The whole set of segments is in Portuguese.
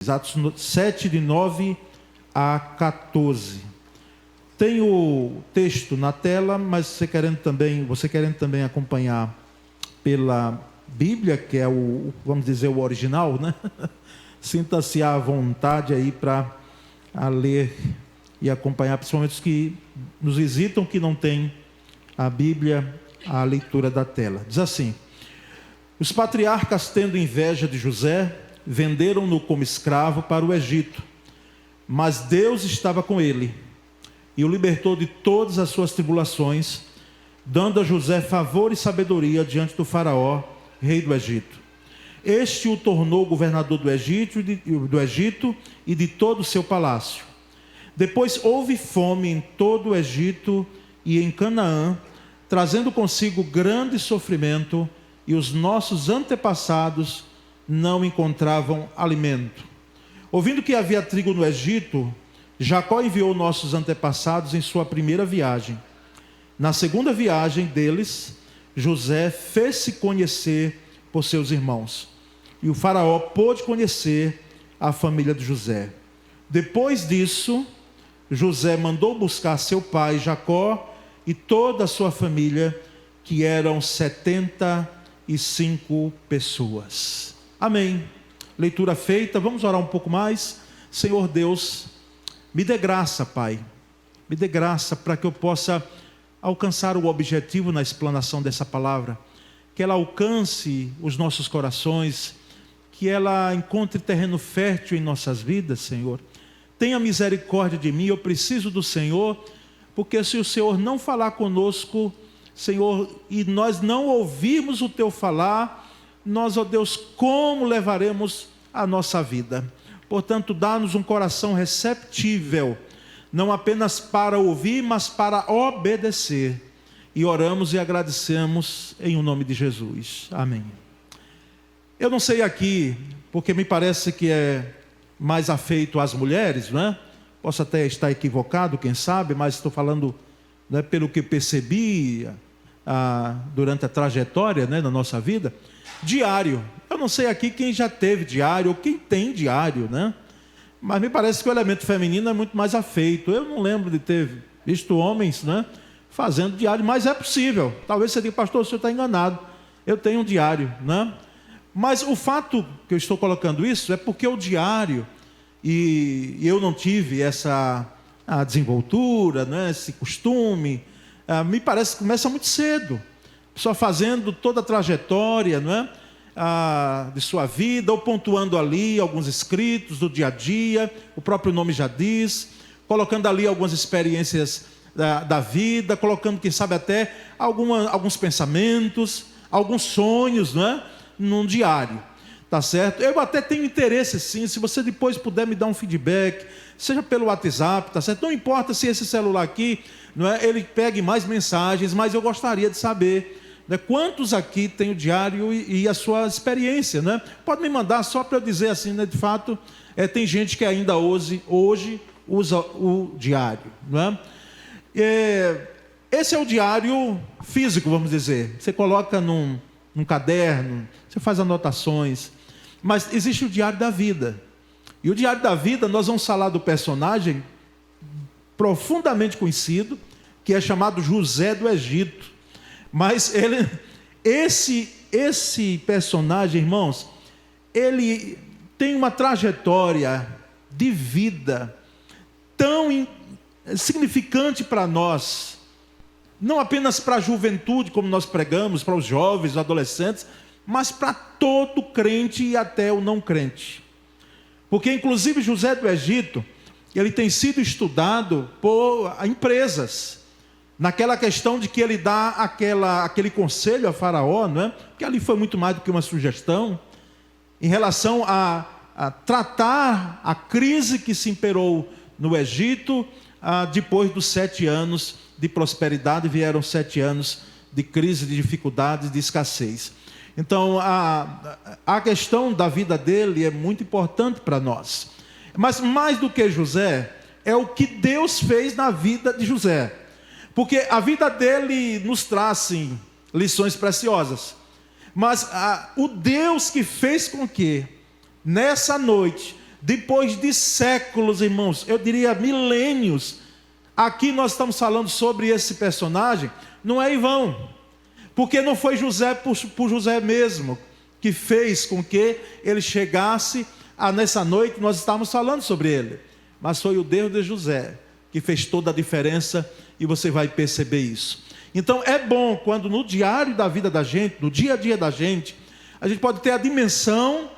Atos 7, de 9 a 14. Tem o texto na tela, mas você querendo também acompanhar pela Bíblia, que é vamos dizer, o original, né? Sinta-se à vontade aí para ler e acompanhar, principalmente os que nos visitam, que não têm a Bíblia, a leitura da tela. Diz assim: os patriarcas, tendo inveja de José, venderam-no como escravo para o Egito, mas Deus estava com ele e o libertou de todas as suas tribulações, dando a José favor e sabedoria diante do faraó, rei do Egito. Este o tornou governador do Egito e de todo o seu palácio. Depois houve fome em todo o Egito e em Canaã, trazendo consigo grande sofrimento, e os nossos antepassados não encontravam alimento. Ouvindo que havia trigo no Egito, Jacó enviou nossos antepassados em sua primeira viagem. Na segunda viagem deles, José fez-se conhecer por seus irmãos, e o faraó pôde conhecer a família de José. Depois disso, José mandou buscar seu pai Jacó e toda a sua família, que eram 75 pessoas. Amém. Leitura feita. Vamos orar um pouco mais. Senhor Deus, me dê graça, Pai. Me dê graça para que eu possa alcançar o objetivo na explanação dessa palavra. Que ela alcance os nossos corações, que ela encontre terreno fértil em nossas vidas, Senhor. Tenha misericórdia de mim, eu preciso do Senhor, porque se o Senhor não falar conosco, Senhor, e nós não ouvirmos o Teu falar, nós, ó Deus, como levaremos a nossa vida? Portanto, dá-nos um coração receptível, não apenas para ouvir, mas para obedecer. E oramos e agradecemos em o nome de Jesus. Amém. Eu não sei aqui, porque me parece que é mais afeito às mulheres, não é? Posso até estar equivocado, quem sabe, mas estou falando, né, pelo que percebi durante a trajetória, né, da nossa vida. Diário. Eu não sei aqui quem já teve diário ou quem tem diário, né? Mas me parece que o elemento feminino é muito mais afeito. Eu não lembro de ter visto homens, né, fazendo diário, mas é possível. Talvez você diga: pastor, o senhor está enganado. Eu tenho um diário, né? Mas o fato que eu estou colocando isso é porque o diário, e eu não tive essa desenvoltura, né, esse costume, me parece que começa muito cedo. Só fazendo toda a trajetória, não é? De sua vida, ou pontuando ali alguns escritos do dia a dia, o próprio nome já diz, colocando ali algumas experiências da vida, colocando, quem sabe, até alguns pensamentos, alguns sonhos, não é? Num diário, tá certo? Eu até tenho interesse, sim, se você depois puder me dar um feedback, seja pelo WhatsApp, tá certo? Não importa se esse celular aqui, não é, ele pegue mais mensagens, mas eu gostaria de saber, né, quantos aqui têm o diário e a sua experiência, né? Pode me mandar só para eu dizer assim, né, de fato, tem gente que ainda hoje usa o diário, não é? Esse é o diário físico, vamos dizer. Você coloca num caderno, você faz anotações, mas existe o diário da vida. E o diário da vida, nós vamos falar do personagem profundamente conhecido, que é chamado José do Egito. Mas esse personagem, irmãos, ele tem uma trajetória de vida tão significante para nós, não apenas para a juventude, como nós pregamos, para os jovens, os adolescentes, mas para todo crente e até o não crente. Porque, inclusive, José do Egito, ele tem sido estudado por empresas, naquela questão de que ele dá aquele conselho a Faraó, não é? Que ali foi muito mais do que uma sugestão, em relação a tratar a crise que se imperou no Egito. Depois dos 7 anos de prosperidade, vieram 7 anos de crise, de dificuldades, de escassez. Então, a questão da vida dele é muito importante para nós. Mas mais do que José, é o que Deus fez na vida de José. Porque a vida dele nos traz, sim, lições preciosas. Mas o Deus que fez com que, nessa noite, depois de séculos, irmãos, eu diria milênios, aqui nós estamos falando sobre esse personagem, não é em vão, porque não foi José por José mesmo que fez com que ele chegasse a nessa noite nós estávamos falando sobre ele, mas foi o Deus de José que fez toda a diferença, e você vai perceber isso. Então é bom quando no diário da vida da gente, no dia a dia da gente, a gente pode ter a dimensão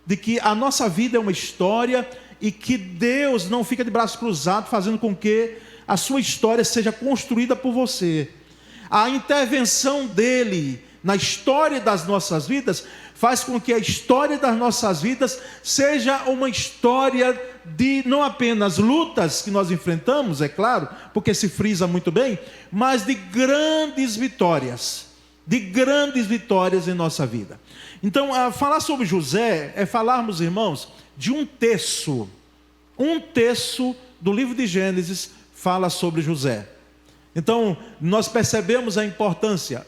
de que a nossa vida é uma história e que Deus não fica de braços cruzados fazendo com que a sua história seja construída por você. A intervenção dele na história das nossas vidas faz com que a história das nossas vidas seja uma história de não apenas lutas que nós enfrentamos, é claro, porque se frisa muito bem, mas de grandes vitórias em nossa vida. Então, falar sobre José é falarmos, irmãos, de um terço do livro de Gênesis fala sobre José. Então, nós percebemos a importância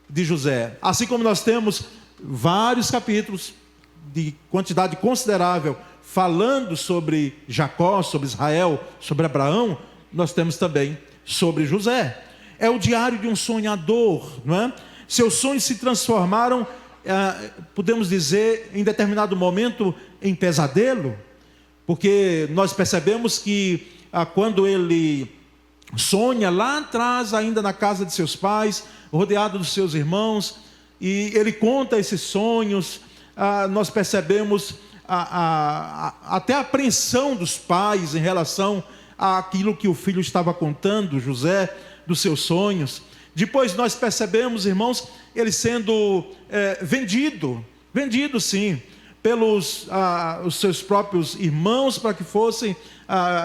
de José, assim como nós temos vários capítulos de quantidade considerável falando sobre Jacó, sobre Israel, sobre Abraão, nós temos também sobre José. É o diário de um sonhador, não é? Seus sonhos se transformaram, podemos dizer, em determinado momento, em pesadelo, porque nós percebemos que quando ele sonha lá atrás, ainda na casa de seus pais, rodeado dos seus irmãos, e ele conta esses sonhos, nós percebemos até a apreensão dos pais em relação àquilo que o filho estava contando, José, dos seus sonhos. Depois nós percebemos, irmãos, ele sendo vendido sim, pelos os seus próprios irmãos, para que fossem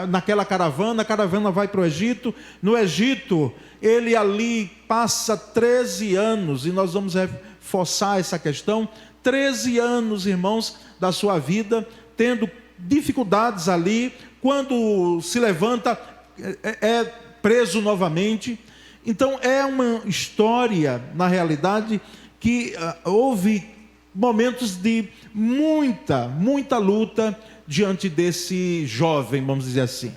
naquela caravana. A caravana vai para o Egito. No Egito, ele ali passa 13 anos, e nós vamos reforçar essa questão, 13 anos, irmãos, da sua vida, tendo dificuldades ali. Quando se levanta, é preso novamente. Então é uma história, na realidade, que houve momentos de muita luta diante desse jovem, vamos dizer assim.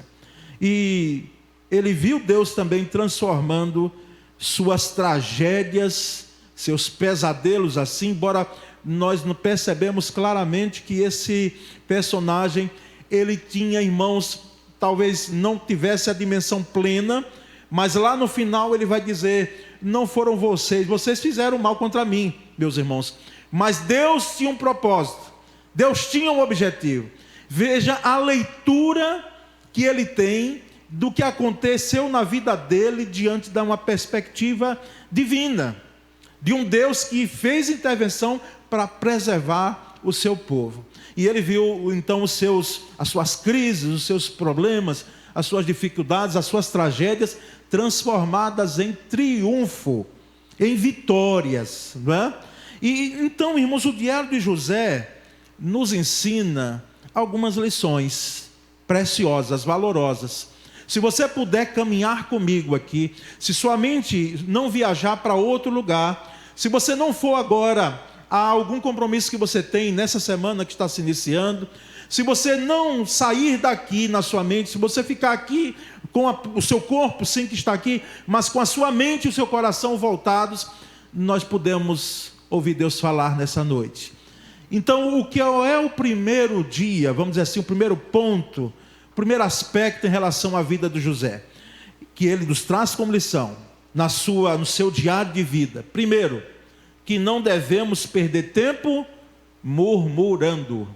E ele viu Deus também transformando suas tragédias, seus pesadelos assim, embora nós não percebemos claramente que esse personagem, ele tinha, irmãos, talvez não tivesse a dimensão plena, mas lá no final ele vai dizer: não foram vocês fizeram mal contra mim, meus irmãos, mas Deus tinha um propósito, Deus tinha um objetivo. Veja a leitura que ele tem do que aconteceu na vida dele diante de uma perspectiva divina, de um Deus que fez intervenção para preservar o seu povo. E ele viu então as suas crises, os seus problemas, as suas dificuldades, as suas tragédias transformadas em triunfo, em vitórias, não é? E então, irmãos, o diário de José nos ensina algumas lições preciosas, valorosas. Se você puder caminhar comigo aqui, se sua mente não viajar para outro lugar, se você não for agora a algum compromisso que você tem nessa semana que está se iniciando, se você não sair daqui na sua mente, se você ficar aqui com o seu corpo, sim, que está aqui, mas com a sua mente e o seu coração voltados, nós podemos ouvir Deus falar nessa noite. Então, o que é o primeiro dia, vamos dizer assim, o primeiro ponto, o primeiro aspecto em relação à vida de José, que ele nos traz como lição, no seu diário de vida? Primeiro, que não devemos perder tempo murmurando.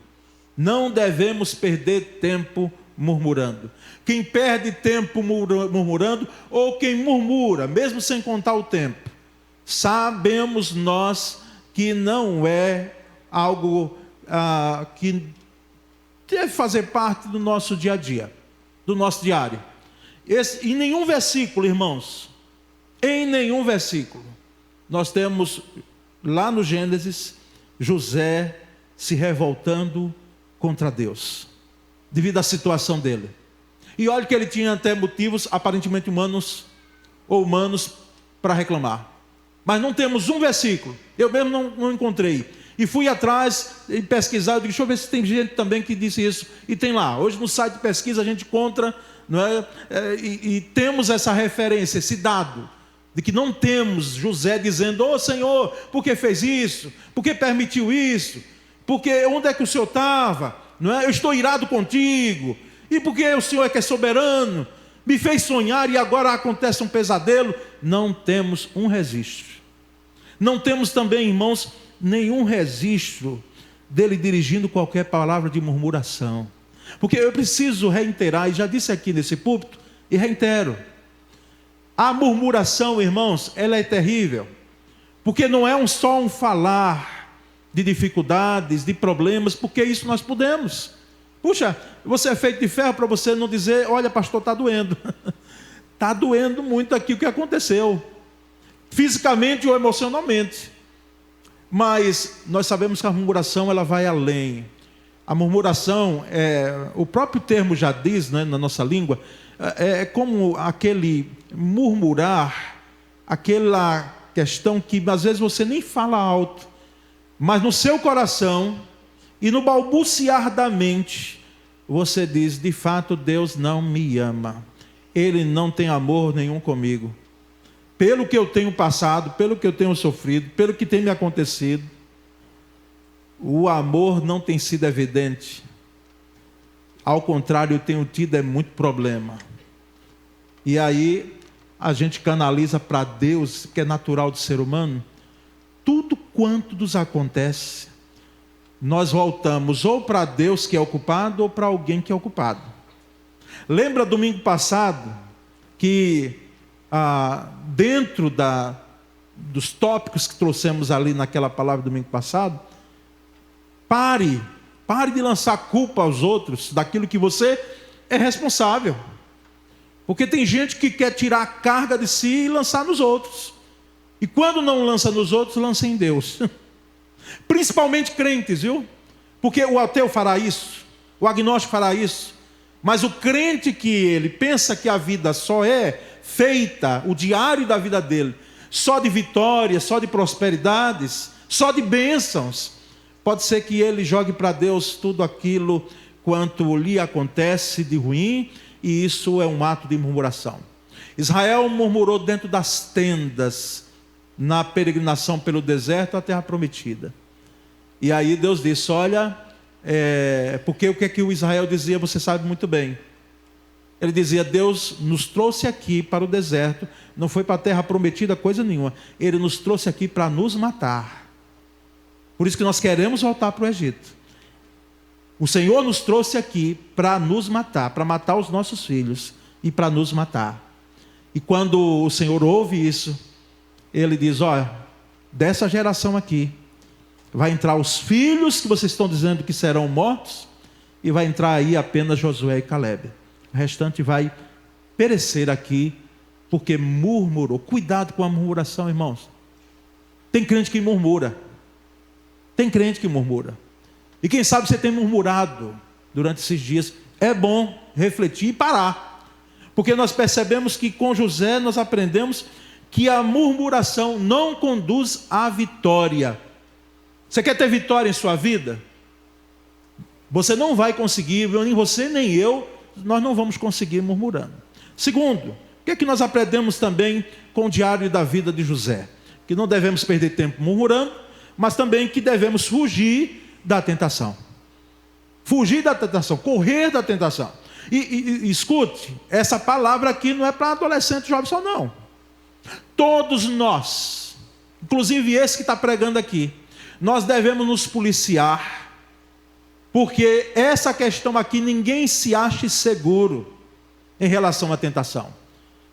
Não devemos perder tempo murmurando. Quem perde tempo murmurando, ou quem murmura, mesmo sem contar o tempo, sabemos nós que não é algo que deve fazer parte do nosso dia a dia, do nosso diário. Em nenhum versículo, irmãos, em nenhum versículo, nós temos lá no Gênesis, José se revoltando contra Deus, devido à situação dele. E olha que ele tinha até motivos aparentemente humanos para reclamar. Mas não temos um versículo, eu mesmo não encontrei, E fui atrás e pesquisar, eu digo, deixa eu ver se tem gente também que disse isso. E tem lá, hoje no site de pesquisa a gente encontra, não é? E temos essa referência, esse dado, de que não temos José dizendo, ô Senhor, por que fez isso? Por que permitiu isso? Porque onde é que o Senhor estava? Não é? Eu estou irado contigo. E porque o Senhor é que é soberano, me fez sonhar e agora acontece um pesadelo. Não temos um registro. Não temos também, irmãos, nenhum registro dele dirigindo qualquer palavra de murmuração. Porque eu preciso reiterar, e já disse aqui nesse púlpito, e reitero, a murmuração, irmãos, ela é terrível, porque não é só um falar de dificuldades, de problemas, porque isso nós podemos. Puxa, você é feito de ferro para você não dizer, olha pastor, está doendo. Está doendo muito aqui o que aconteceu, fisicamente ou emocionalmente. Mas nós sabemos que a murmuração ela vai além. A murmuração, o próprio termo já diz, né, na nossa língua, é como aquele murmurar, aquela questão que às vezes você nem fala alto, mas no seu coração e no balbuciar da mente, você diz, de fato Deus não me ama, Ele não tem amor nenhum comigo. Pelo que eu tenho passado, pelo que eu tenho sofrido, pelo que tem me acontecido, o amor não tem sido evidente. Ao contrário, eu tenho tido muito problema. E aí, a gente canaliza para Deus, que é natural do ser humano, tudo quanto nos acontece, nós voltamos ou para Deus que é o culpado, ou para alguém que é o culpado. Lembra domingo passado, que dentro dos tópicos que trouxemos ali naquela palavra domingo passado, pare de lançar culpa aos outros daquilo que você é responsável, porque tem gente que quer tirar a carga de si e lançar nos outros, e quando não lança nos outros, lança em Deus. Principalmente crentes, viu? Porque o ateu fará isso, o agnóstico fará isso, mas o crente que ele pensa que a vida só é feita, o diário da vida dele, só de vitórias, só de prosperidades, só de bênçãos, pode ser que ele jogue para Deus tudo aquilo quanto lhe acontece de ruim, e isso é um ato de murmuração. Israel murmurou dentro das tendas, na peregrinação pelo deserto à terra prometida. E aí Deus disse, olha, porque o que é que o Israel dizia, você sabe muito bem. Ele dizia, Deus nos trouxe aqui para o deserto, não foi para a terra prometida coisa nenhuma. Ele nos trouxe aqui para nos matar. Por isso que nós queremos voltar para o Egito. O Senhor nos trouxe aqui para nos matar, para matar os nossos filhos e para nos matar. E quando o Senhor ouve isso, Ele diz, olha, dessa geração aqui, vai entrar os filhos que vocês estão dizendo que serão mortos, e vai entrar aí apenas Josué e Calebe. O restante vai perecer aqui, porque murmurou. Cuidado com a murmuração, irmãos. Tem crente que murmura. Tem crente que murmura. E quem sabe você tem murmurado durante esses dias. É bom refletir e parar. Porque nós percebemos que com José nós aprendemos que a murmuração não conduz à vitória. Você quer ter vitória em sua vida? Você não vai conseguir, nem você nem eu, nós não vamos conseguir murmurando. Segundo, o que é que nós aprendemos também com o diário da vida de José? Que não devemos perder tempo murmurando, mas também que devemos fugir da tentação. Fugir da tentação, correr da tentação. E escute, essa palavra aqui não é para adolescente jovem só não. Todos nós, inclusive esse que está pregando aqui, nós devemos nos policiar, porque essa questão aqui ninguém se ache seguro em relação à tentação.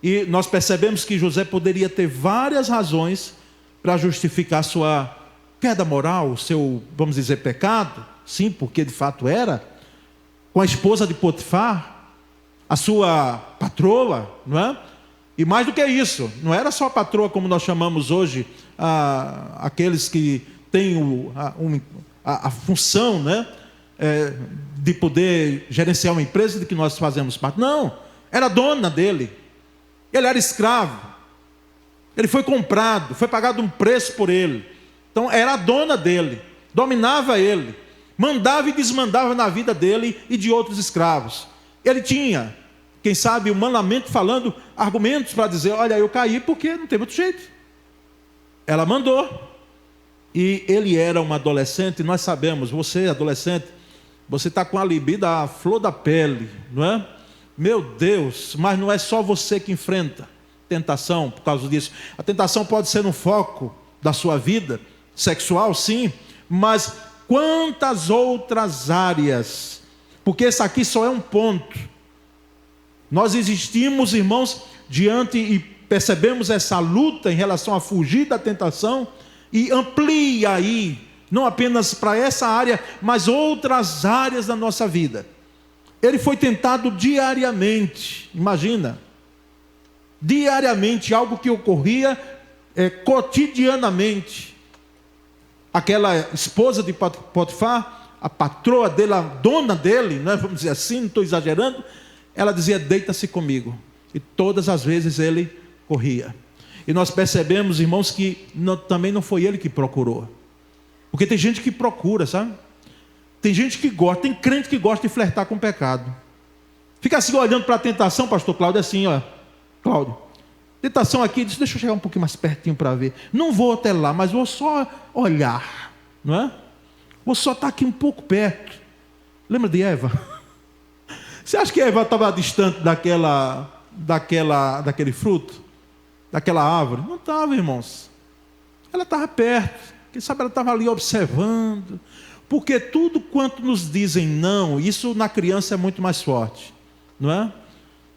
E nós percebemos que José poderia ter várias razões para justificar sua queda moral, seu, vamos dizer, pecado. Sim, porque de fato era, com a esposa de Potifar, a sua patroa, não é? E mais do que isso, não era só a patroa como nós chamamos hoje, aqueles que têm a função, né? De poder gerenciar uma empresa de que nós fazemos parte. Não, era dona dele. Ele era escravo. Ele foi comprado, foi pagado um preço por ele. Então era a dona dele. dominava ele, mandava e desmandava na vida dele e de outros escravos. Ele tinha, quem sabe, humanamente falando, argumentos para dizer: olha, eu caí porque não tem outro jeito. Ela mandou. E ele era um adolescente, nós sabemos, você adolescente, você está com a libido à flor da pele, não é? Meu Deus, mas não é só você que enfrenta tentação por causa disso. A tentação pode ser no foco da sua vida sexual, sim, mas quantas outras áreas? Porque esse aqui só é um ponto. Nós existimos, irmãos, diante e percebemos essa luta em relação a fugir da tentação, e amplia aí, não apenas para essa área, mas outras áreas da nossa vida. Ele foi tentado diariamente, imagina, diariamente, algo que ocorria cotidianamente. Aquela esposa de Potifar, a patroa dele, a dona dele, né, vamos dizer assim, não estou exagerando, ela dizia: deita-se comigo, e todas as vezes ele corria. E nós percebemos, irmãos, que também não foi ele que procurou. Porque tem gente que procura, sabe? Tem gente que gosta, tem crente que gosta de flertar com o pecado. Fica assim olhando para a tentação, pastor Cláudio, assim, ó. Cláudio, tentação aqui, diz: deixa eu chegar um pouquinho mais pertinho para ver. Não vou até lá, mas vou só olhar, não é? Vou só estar aqui um pouco perto. Lembra de Eva? Você acha que Eva estava distante daquele fruto? Daquela árvore? Não estava, irmãos. Ela estava perto. Quem sabe ela estava ali observando. Porque tudo quanto nos dizem não, isso na criança é muito mais forte, não é?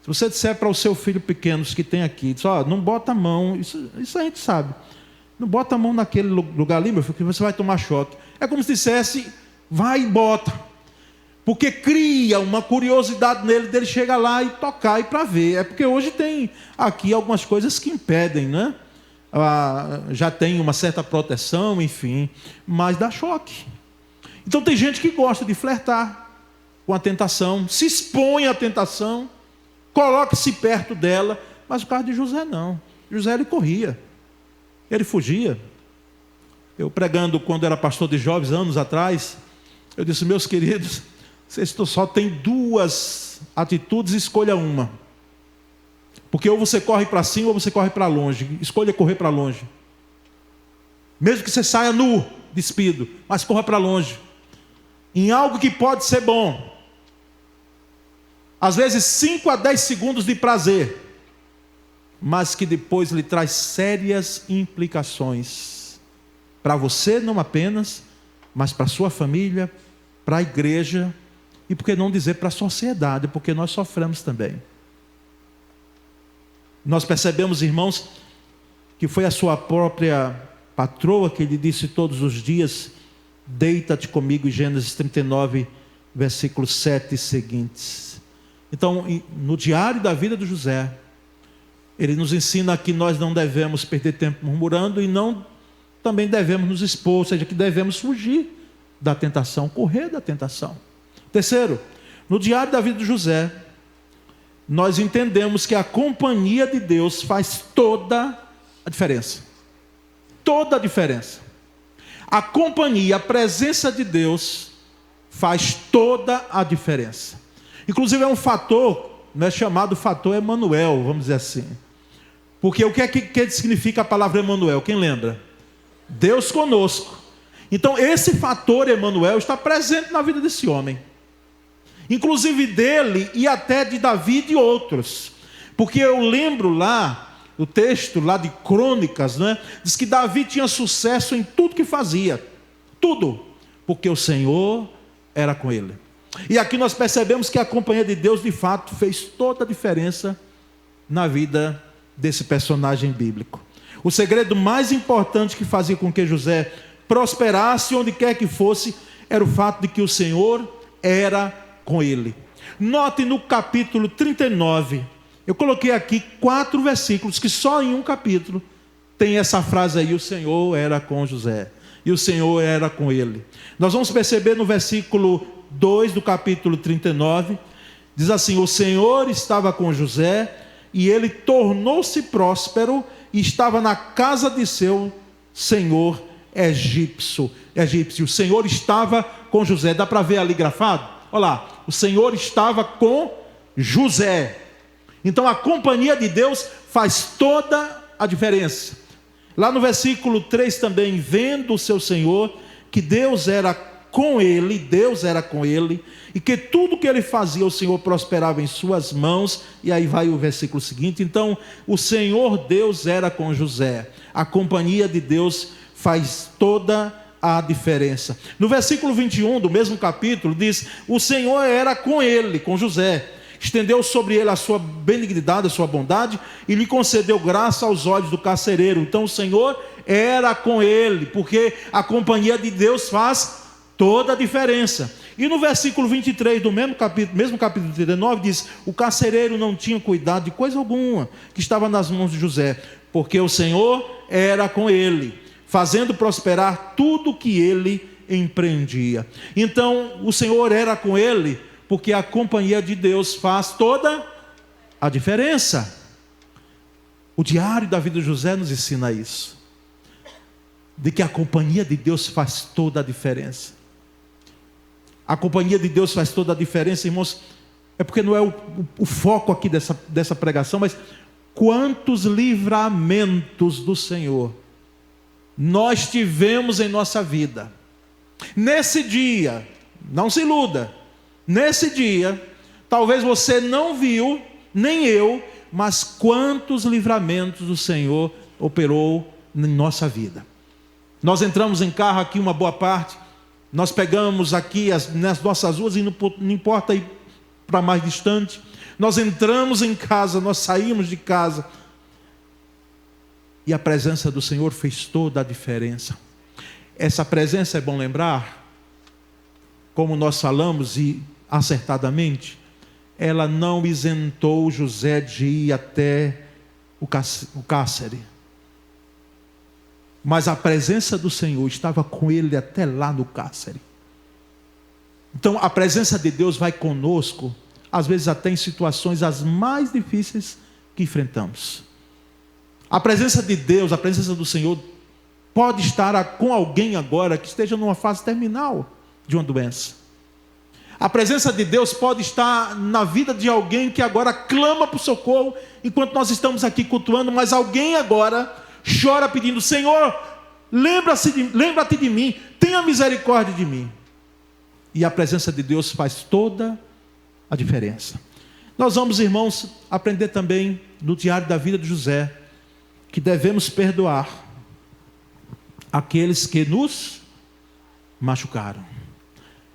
Se você disser para o seu filho pequeno, os que tem aqui, diz: ó, não bota a mão, isso a gente sabe. Não bota a mão naquele lugar ali, meu filho, que você vai tomar choque. É como se dissesse: vai e bota. Porque cria uma curiosidade nele, dele chegar lá e tocar e para ver. É porque hoje tem aqui algumas coisas que impedem, né? Já tem uma certa proteção, enfim, mas dá choque. Então tem gente que gosta de flertar com a tentação, se expõe à tentação, coloca-se perto dela, mas o caso de José não. José, ele corria, ele fugia. Eu pregando quando era pastor de jovens, anos atrás, eu disse: meus queridos, vocês só têm duas atitudes, escolha uma. Porque ou você corre para cima ou você corre para longe. Escolha correr para longe. Mesmo que você saia nu, despido, mas corra para longe. Em algo que pode ser bom. Às vezes 5 a 10 segundos de prazer, mas que depois lhe traz sérias implicações. Para você não apenas, mas para a sua família, para a igreja, e por que não dizer para a sociedade, porque nós sofremos também. Nós percebemos, irmãos, que foi a sua própria patroa que lhe disse todos os dias: deita-te comigo, em Gênesis 39, versículos 7 e seguintes. Então, no diário da vida de José, ele nos ensina que nós não devemos perder tempo murmurando e não também devemos nos expor, ou seja, que devemos fugir da tentação, correr da tentação. Terceiro, no diário da vida de José, nós entendemos que a companhia de Deus faz toda a diferença. Toda a diferença. A companhia, a presença de Deus faz toda a diferença. Inclusive é um fator, não é chamado fator Emanuel, vamos dizer assim. Porque o que significa a palavra Emanuel? Quem lembra? Deus conosco. Então esse fator Emanuel está presente na vida desse homem. Inclusive dele e até de Davi e de outros. Porque eu lembro lá, o texto lá de Crônicas, né? Diz que Davi tinha sucesso em tudo que fazia. Tudo. Porque o Senhor era com ele. E aqui nós percebemos que a companhia de Deus de fato fez toda a diferença na vida desse personagem bíblico. O segredo mais importante que fazia com que José prosperasse onde quer que fosse era o fato de que o Senhor era com ele. Note no capítulo 39, eu coloquei aqui 4 versículos que só em um capítulo tem essa frase aí: o Senhor era com José e o Senhor era com ele. Nós vamos perceber no versículo 2 do capítulo 39, diz assim: o Senhor estava com José e ele tornou-se próspero e estava na casa de seu senhor egípcio. egípcio. O Senhor estava com José. Dá para ver ali grafado? Olha lá, o Senhor estava com José. Então a companhia de Deus faz toda a diferença. Lá no versículo 3 também, vendo o seu Senhor, que Deus era com ele, e que tudo que ele fazia, o Senhor prosperava em suas mãos. E aí vai o versículo seguinte. Então o Senhor Deus era com José. A companhia de Deus faz toda a diferença. No versículo 21 do mesmo capítulo diz: o Senhor era com ele, com José, estendeu sobre ele a sua benignidade, a sua bondade, e lhe concedeu graça aos olhos do carcereiro. Então o Senhor era com ele, porque a companhia de Deus faz toda a diferença. E no versículo 23 do mesmo capítulo 39 diz: o carcereiro não tinha cuidado de coisa alguma que estava nas mãos de José, porque o Senhor era com ele, fazendo prosperar tudo que ele empreendia. Então o Senhor era com ele, porque a companhia de Deus faz toda a diferença. O diário da vida de José nos ensina isso, de que a companhia de Deus faz toda a diferença. A companhia de Deus faz toda a diferença, irmãos. É porque não é o foco aqui dessa pregação, mas quantos livramentos do Senhor nós tivemos em nossa vida. Nesse dia, não se iluda, nesse dia, talvez você não viu, nem eu, mas quantos livramentos o Senhor operou em nossa vida. Nós entramos em carro aqui uma boa parte, nós pegamos aqui nas nossas ruas e não importa ir para mais distante. Nós entramos em casa, nós saímos de casa, e a presença do Senhor fez toda a diferença. Essa presença, é bom lembrar, como nós falamos e acertadamente, ela não isentou José de ir até o cárcere. Mas a presença do Senhor estava com ele até lá no cárcere. Então a presença de Deus vai conosco, às vezes até em situações as mais difíceis que enfrentamos. A presença de Deus, a presença do Senhor pode estar com alguém agora que esteja numa fase terminal de uma doença. A presença de Deus pode estar na vida de alguém que agora clama por socorro, enquanto nós estamos aqui cultuando, mas alguém agora chora pedindo: Senhor, lembra-te de mim, tenha misericórdia de mim. E a presença de Deus faz toda a diferença. Nós vamos, irmãos, aprender também no diário da vida de José, que devemos perdoar aqueles que nos machucaram.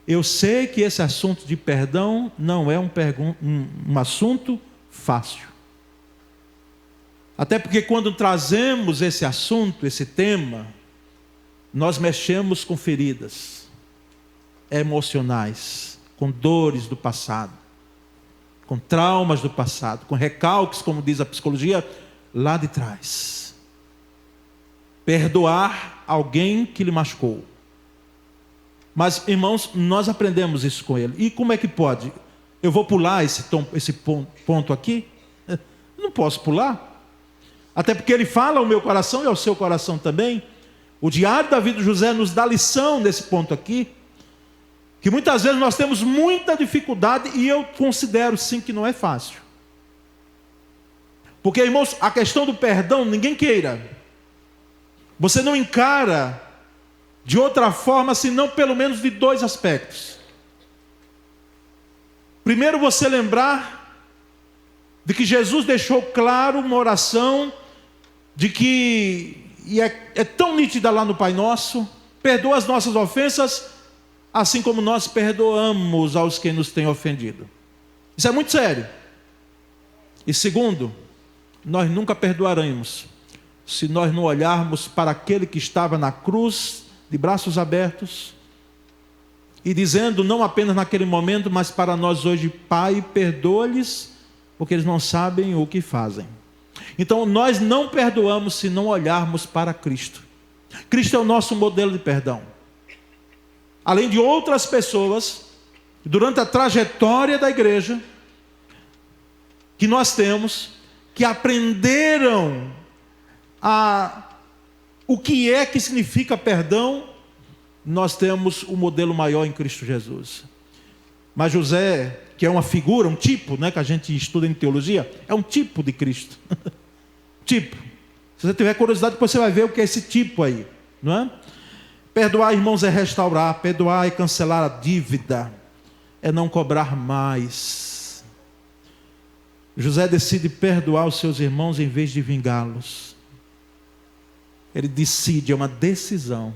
Eu sei que esse assunto de perdão não é um assunto fácil. Até porque quando trazemos esse assunto, esse tema, nós mexemos com feridas emocionais, com dores do passado, com traumas do passado, com recalques, como diz a psicologia, lá de trás. Perdoar alguém que lhe machucou. Mas, irmãos, nós aprendemos isso com ele. E como é que pode? Eu vou pular esse ponto aqui? Não posso pular. Até porque ele fala ao meu coração e ao seu coração também. O diário da vida de José nos dá lição nesse ponto aqui, que muitas vezes nós temos muita dificuldade, e eu considero sim que não é fácil. Porque, irmãos, a questão do perdão, ninguém queira. Você não encara de outra forma, senão pelo menos de dois aspectos. Primeiro, você lembrar de que Jesus deixou claro uma oração, de que, e é tão nítida lá no Pai Nosso: perdoa as nossas ofensas, assim como nós perdoamos aos que nos têm ofendido. Isso é muito sério. E segundo, nós nunca perdoaremos se nós não olharmos para aquele que estava na cruz, de braços abertos, e dizendo, não apenas naquele momento, mas para nós hoje: Pai, perdoa-lhes, porque eles não sabem o que fazem. Então nós não perdoamos se não olharmos para Cristo. Cristo é o nosso modelo de perdão. Além de outras pessoas, durante a trajetória da igreja, que nós temos, que aprenderam o que é que significa perdão, nós temos o modelo maior em Cristo Jesus. Mas José, que é uma figura, um tipo, né, que a gente estuda em teologia, é um tipo de Cristo. Tipo. Se você tiver curiosidade, depois você vai ver o que é esse tipo aí, não é? Perdoar, irmãos, é restaurar. Perdoar é cancelar a dívida. É não cobrar mais. José decide perdoar os seus irmãos em vez de vingá-los. Ele decide, é uma decisão.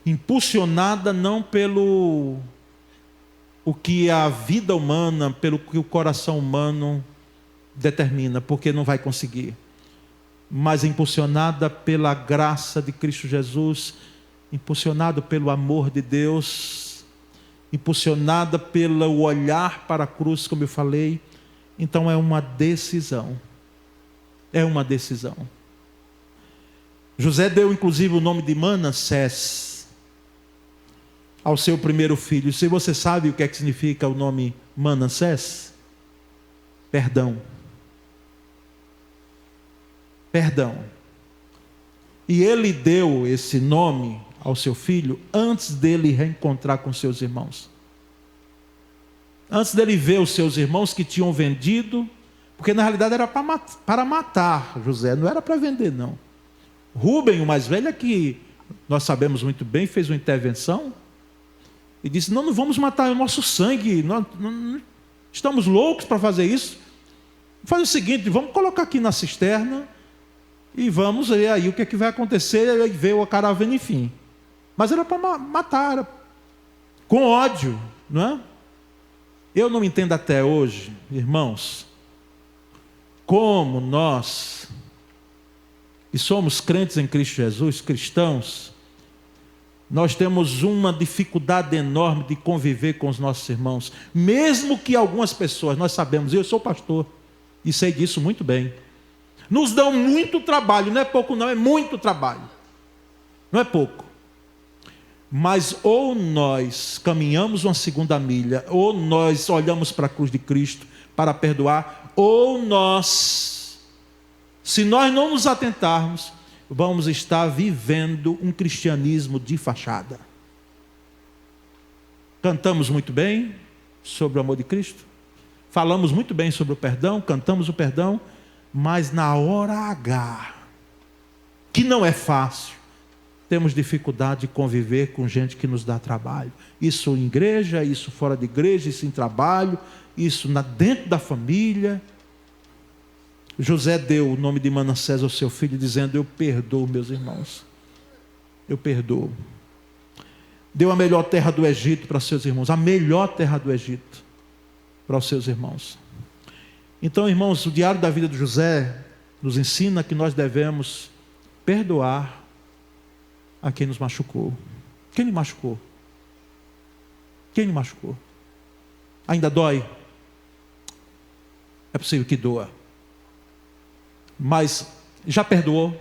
Impulsionada não pelo o que a vida humana, pelo que o coração humano determina, porque não vai conseguir. Mas impulsionada pela graça de Cristo Jesus, impulsionada pelo amor de Deus, impulsionada pelo olhar para a cruz, como eu falei. Então é uma decisão. É uma decisão. José deu inclusive o nome de Manassés ao seu primeiro filho. Se você sabe o que é que significa o nome Manassés? Perdão. Perdão. E ele deu esse nome ao seu filho antes dele reencontrar com seus irmãos. Antes dele ver os seus irmãos que tinham vendido, porque na realidade era para matar José, não era para vender não. Rúben, o mais velho, é que nós sabemos muito bem, fez uma intervenção e disse: não vamos matar o nosso sangue, nós estamos loucos para fazer isso. Faz o seguinte, vamos colocar aqui na cisterna e vamos ver aí o que é que vai acontecer. E aí veio a caravana, enfim. Mas era para matar, era com ódio, não é? Eu não entendo até hoje, irmãos, como nós, que somos crentes em Cristo Jesus, cristãos, nós temos uma dificuldade enorme de conviver com os nossos irmãos, mesmo que algumas pessoas, nós sabemos, eu sou pastor e sei disso muito bem, nos dão muito trabalho, não é pouco não, é muito trabalho, não é pouco. Mas ou nós caminhamos uma segunda milha, ou nós olhamos para a cruz de Cristo para perdoar, ou nós, se nós não nos atentarmos, vamos estar vivendo um cristianismo de fachada. Cantamos muito bem sobre o amor de Cristo, falamos muito bem sobre o perdão, cantamos o perdão, mas na hora H, que não é fácil, temos dificuldade de conviver com gente que nos dá trabalho. Isso em igreja, isso fora de igreja, isso em trabalho, isso dentro da família. José deu o nome de Manassés ao seu filho, dizendo: eu perdoo meus irmãos. Eu perdoo. Deu a melhor terra do Egito para seus irmãos. A melhor terra do Egito para os seus irmãos. Então, irmãos, o diário da vida de José nos ensina que nós devemos perdoar a quem nos machucou. Quem lhe machucou? Quem lhe machucou? Ainda dói? É possível que doa. Mas já perdoou?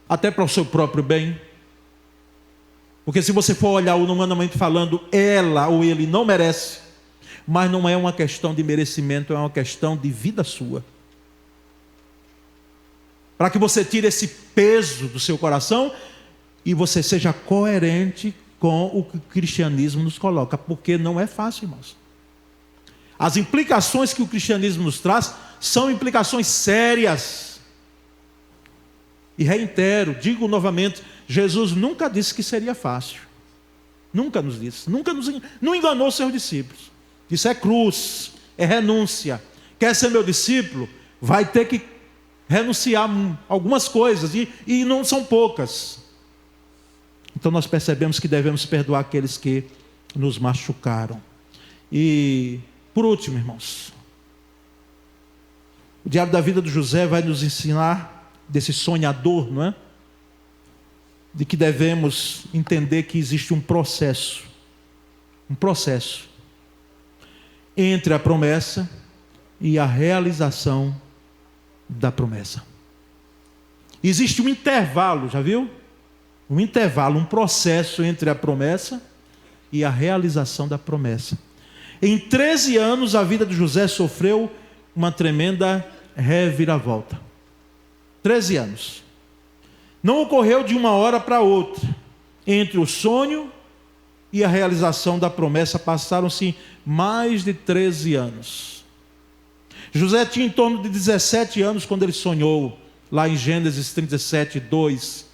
Até para o seu próprio bem? Porque se você for olhar humanamente falando, ela ou ele não merece. Mas não é uma questão de merecimento, é uma questão de vida sua. Para que você tire esse peso do seu coração e você seja coerente com o que o cristianismo nos coloca, porque não é fácil, irmãos. As implicações que o cristianismo nos traz são implicações sérias. E reitero, digo novamente, Jesus nunca disse que seria fácil. Nunca nos disse, não enganou seus discípulos. Isso é cruz, é renúncia. Quer ser meu discípulo? Vai ter que renunciar algumas coisas, e não são poucas. Então nós percebemos que devemos perdoar aqueles que nos machucaram. E por último, irmãos, o diário da vida de José vai nos ensinar desse sonhador, não é? De que devemos entender que existe um processo entre a promessa e a realização da promessa. Existe um intervalo, já viu? Um intervalo, um processo entre a promessa e a realização da promessa. Em 13 anos, a vida de José sofreu uma tremenda reviravolta. 13 anos. Não ocorreu de uma hora para outra. Entre o sonho e a realização da promessa passaram-se mais de 13 anos. José tinha em torno de 17 anos quando ele sonhou, lá em Gênesis 37, 2.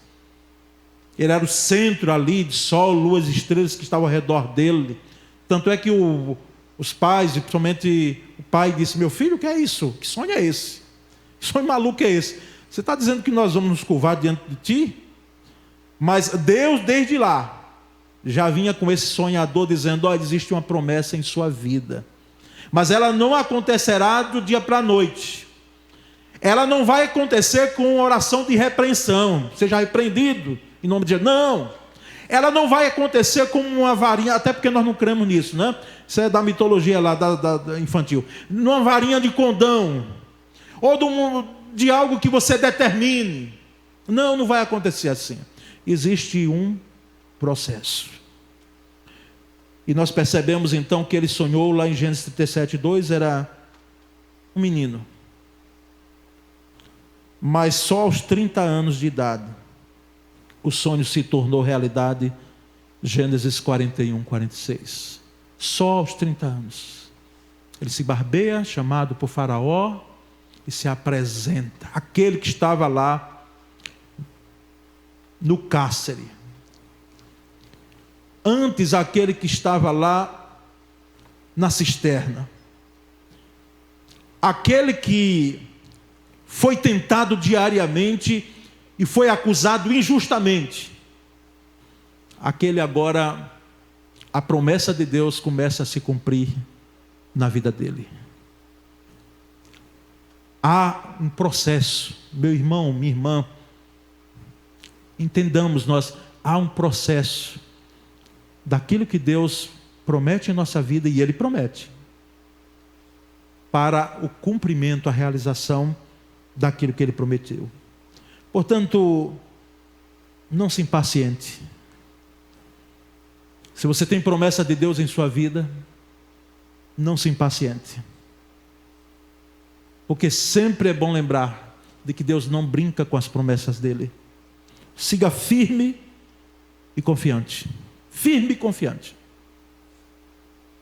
Ele era o centro ali de sol, luas e estrelas que estavam ao redor dele. Tanto é que os pais, e principalmente o pai, disse: meu filho, o que é isso? Que sonho é esse? Que sonho maluco é esse? Você está dizendo que nós vamos nos curvar diante de ti? Mas Deus, desde lá, já vinha com esse sonhador dizendo: olha, existe uma promessa em sua vida, mas ela não acontecerá do dia para a noite. Ela não vai acontecer com uma oração de repreensão, seja repreendido em nome de Jesus. Não, ela não vai acontecer como uma varinha, até porque nós não cremos nisso, né? Isso é da mitologia lá, da infantil. Numa varinha de condão, ou de algo que você determine. Não, não vai acontecer assim. Existe um processo. E nós percebemos então que ele sonhou lá em Gênesis 37, 2, era um menino. Mas só aos 30 anos de idade, o sonho se tornou realidade. Gênesis 41, 46. Só aos 30 anos. Ele se barbeia, chamado por Faraó, e se apresenta. Aquele que estava lá no cárcere. Antes, aquele que estava lá na cisterna. Aquele que foi tentado diariamente e foi acusado injustamente. Aquele agora, a promessa de Deus começa a se cumprir na vida dele. Há um processo, meu irmão, minha irmã, entendamos nós, há um processo daquilo que Deus promete em nossa vida, e Ele promete, para o cumprimento, a realização daquilo que Ele prometeu. Portanto, não se impaciente. Se você tem promessa de Deus em sua vida, não se impaciente. Porque sempre é bom lembrar de que Deus não brinca com as promessas dEle. Siga firme e confiante. Firme e confiante.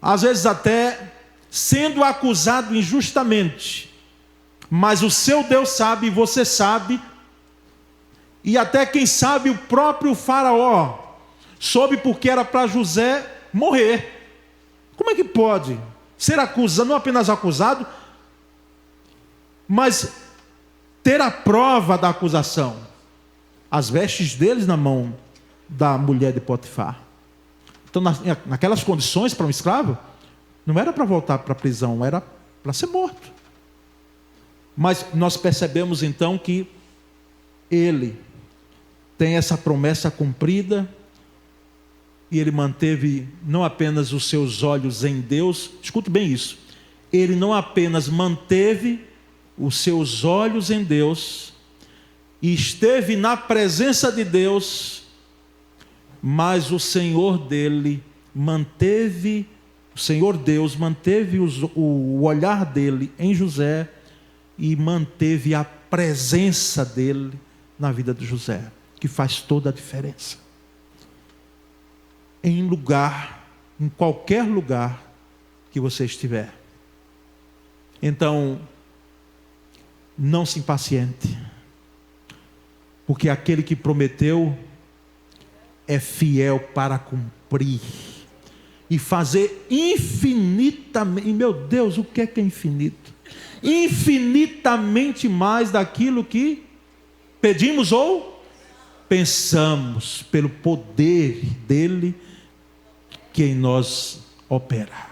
Às vezes até sendo acusado injustamente, mas o seu Deus sabe, você sabe, e até quem sabe o próprio Faraó soube, porque era para José morrer. Como é que pode ser acusado, não apenas acusado, mas ter a prova da acusação? As vestes deles na mão da mulher de Potifar. Então, naquelas condições, para um escravo, não era para voltar para a prisão, era para ser morto. Mas nós percebemos então que ele tem essa promessa cumprida, e ele manteve não apenas os seus olhos em Deus. Escute bem isso. Ele não apenas manteve os seus olhos em Deus e esteve na presença de Deus, mas o Senhor dele manteve, o Senhor Deus manteve o olhar dele em José e manteve a presença dele na vida de José, que faz toda a diferença. Em qualquer lugar que você estiver. Então, não se impaciente, porque aquele que prometeu é fiel para cumprir e fazer infinitamente. Meu Deus, o que é infinito? Infinitamente mais daquilo que pedimos ou pensamos, pelo poder dele que em nós opera.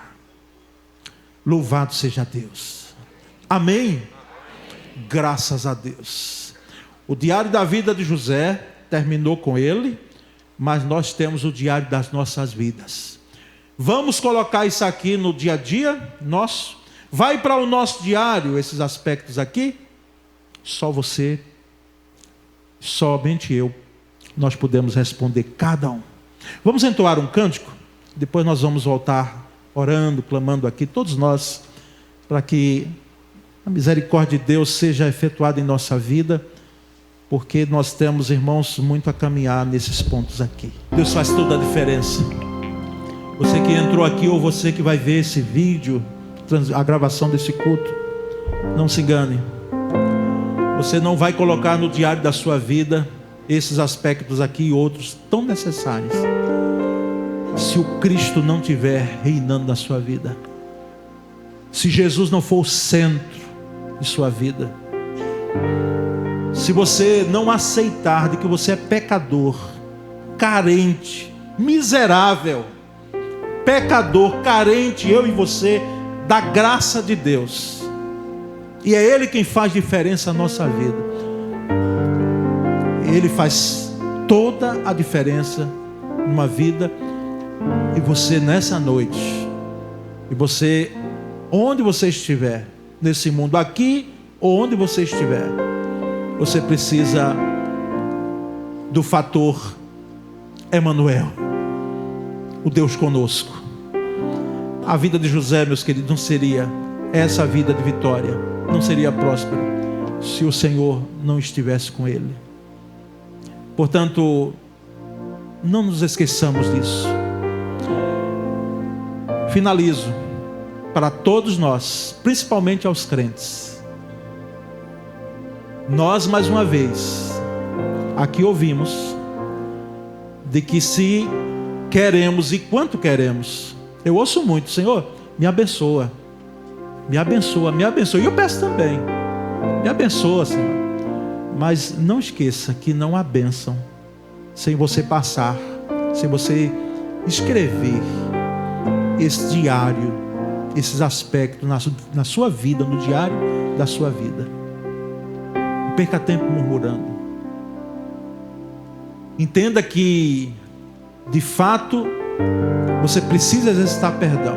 Louvado seja Deus. Amém? Graças a Deus. O diário da vida de José terminou com ele, mas nós temos o diário das nossas vidas. Vamos colocar isso aqui no dia a dia nosso. Vai para o nosso diário esses aspectos aqui. Só você, somente eu, nós podemos responder cada um. Vamos entoar um cântico. Depois nós vamos voltar orando, clamando aqui, todos nós, para que a misericórdia de Deus seja efetuada em nossa vida, porque nós temos, irmãos, muito a caminhar nesses pontos aqui. Deus faz toda a diferença. Você que entrou aqui ou você que vai ver esse vídeo, a gravação desse culto, não se engane. Você não vai colocar no diário da sua vida esses aspectos aqui e outros tão necessários, se o Cristo não estiver reinando na sua vida. Se Jesus não for o centro de sua vida. Se você não aceitar de que você é pecador, carente, miserável, pecador, carente, eu e você, da graça de Deus, e é Ele quem faz diferença na nossa vida. Ele faz toda a diferença numa vida. E você nessa noite, e você, onde você estiver nesse mundo, aqui ou onde você estiver, você precisa do fator Emanuel, o Deus conosco. A vida de José, meus queridos, não seria essa vida de vitória, não seria próspera, se o Senhor não estivesse com ele. Portanto, não nos esqueçamos disso. Finalizo para todos nós, principalmente aos crentes. Nós, mais uma vez, aqui ouvimos de que se queremos e quanto queremos, eu ouço muito: Senhor, me abençoa, me abençoa, me abençoa. E eu peço também, me abençoa, Senhor. Mas não esqueça que não há bênção sem você passar, sem você escrever esse diário, esses aspectos na sua vida, no diário da sua vida. Não perca tempo murmurando. Entenda que, de fato, você precisa exercitar perdão.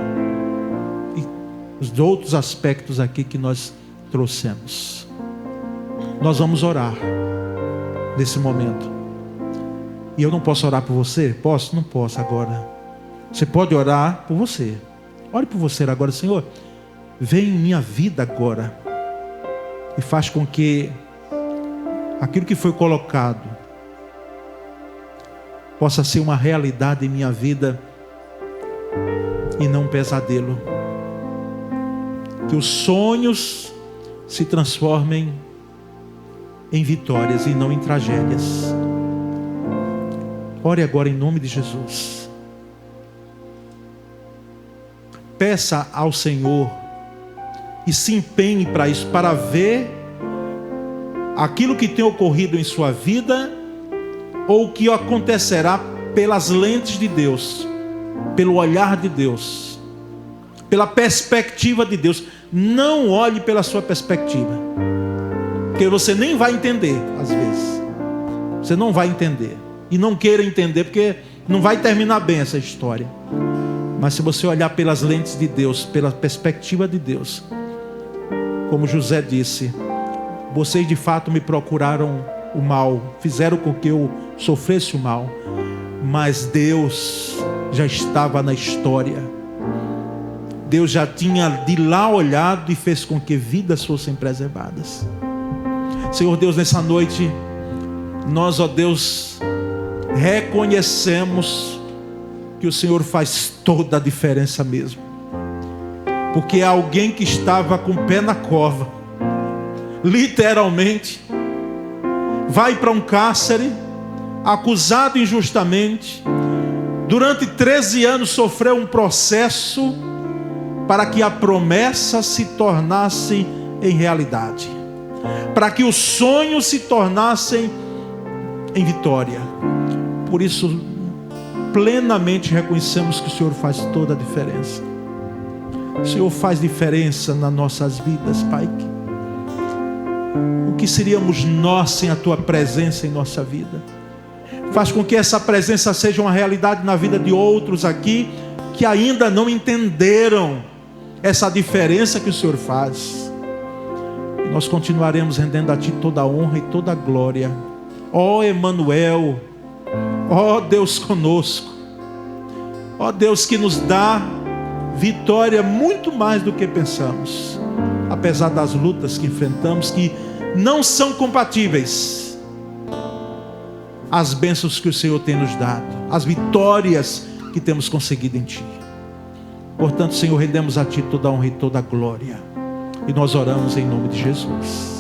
E os outros aspectos aqui que nós trouxemos. Nós vamos orar nesse momento. E eu não posso orar por você? Posso? Não posso agora. Você pode orar por você. Ore por você agora. Senhor, vem em minha vida agora e faz com que aquilo que foi colocado possa ser uma realidade em minha vida e não um pesadelo. Que os sonhos se transformem em vitórias e não em tragédias. Ore agora em nome de Jesus. Peça ao Senhor e se empenhe para isso, para ver aquilo que tem ocorrido em sua vida ou o que acontecerá pelas lentes de Deus, pelo olhar de Deus, pela perspectiva de Deus. Não olhe pela sua perspectiva, porque você nem vai entender às vezes. Você não vai entender. E não queira entender, porque não vai terminar bem essa história. Mas se você olhar pelas lentes de Deus, pela perspectiva de Deus, como José disse: vocês de fato me procuraram o mal, fizeram com que eu sofresse o mal, mas Deus já estava na história. Deus já tinha de lá olhado e fez com que vidas fossem preservadas. Senhor Deus, nessa noite, nós, ó Deus, reconhecemos que o Senhor faz toda a diferença mesmo. Porque alguém que estava com o pé na cova, literalmente, vai para um cárcere, acusado injustamente, durante 13 anos sofreu um processo para que a promessa se tornasse em realidade, para que os sonhos se tornassem em vitória. Por isso, plenamente reconhecemos que o Senhor faz toda a diferença. O Senhor faz diferença nas nossas vidas, Pai. O que seríamos nós sem a Tua presença em nossa vida? Faz com que essa presença seja uma realidade na vida de outros aqui que ainda não entenderam essa diferença que o Senhor faz. E nós continuaremos rendendo a Ti toda a honra e toda a glória. Ó Emanuel, ó Deus conosco, ó Deus que nos dá vitória muito mais do que pensamos, apesar das lutas que enfrentamos, que não são compatíveis as bênçãos que o Senhor tem nos dado, as vitórias que temos conseguido em Ti. Portanto, Senhor, rendemos a Ti toda a honra e toda a glória. E nós oramos em nome de Jesus.